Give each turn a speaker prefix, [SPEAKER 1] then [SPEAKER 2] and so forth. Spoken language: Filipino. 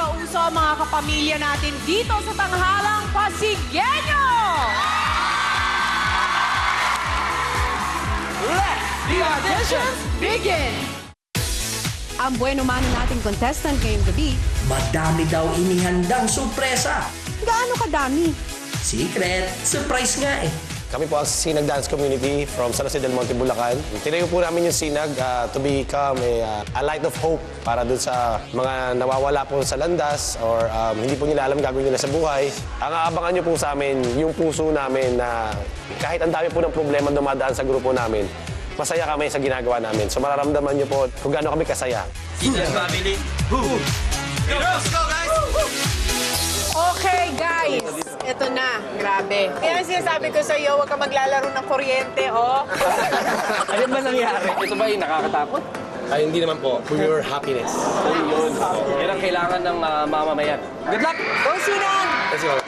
[SPEAKER 1] nakakauso ang mga kapamilya natin dito sa Tanghalang Pasigueño!
[SPEAKER 2] Let the auditions begin!
[SPEAKER 3] Ang bueno mano nating contestant ngayong gabi,
[SPEAKER 4] Madami daw inihandang sorpresa.
[SPEAKER 3] gaano kadami?
[SPEAKER 4] Secret, surprise nga eh.
[SPEAKER 5] Kami po ang Sinag Dance Community from San Jose del Monte, Bulacan. Tinayo po namin yung Sinag to become a light of hope para dun sa mga nawawala po sa landas or hindi po nila alam gagawin nila sa buhay. Ang aabangan nyo po sa amin, yung puso namin na kahit ang dami po ng problema dumadaan sa grupo namin, masaya kami sa ginagawa namin. So mararamdaman nyo po kung gaano kami kasaya.
[SPEAKER 2] Sinag family, who? Let's go, guys!
[SPEAKER 1] Okay, guys. Ito na. Grabe. Kaya sinasabi ko sa iyo, huwag ka maglalaro ng kuryente, oh.
[SPEAKER 2] Ano ba nangyari? Ito ba yung nakakatakot?
[SPEAKER 5] Ay, hindi naman po. For your happiness.
[SPEAKER 2] Yun. Yan ang kailangan ng mamamayan. Good luck!
[SPEAKER 1] Go, Sinang!
[SPEAKER 5] Let's go.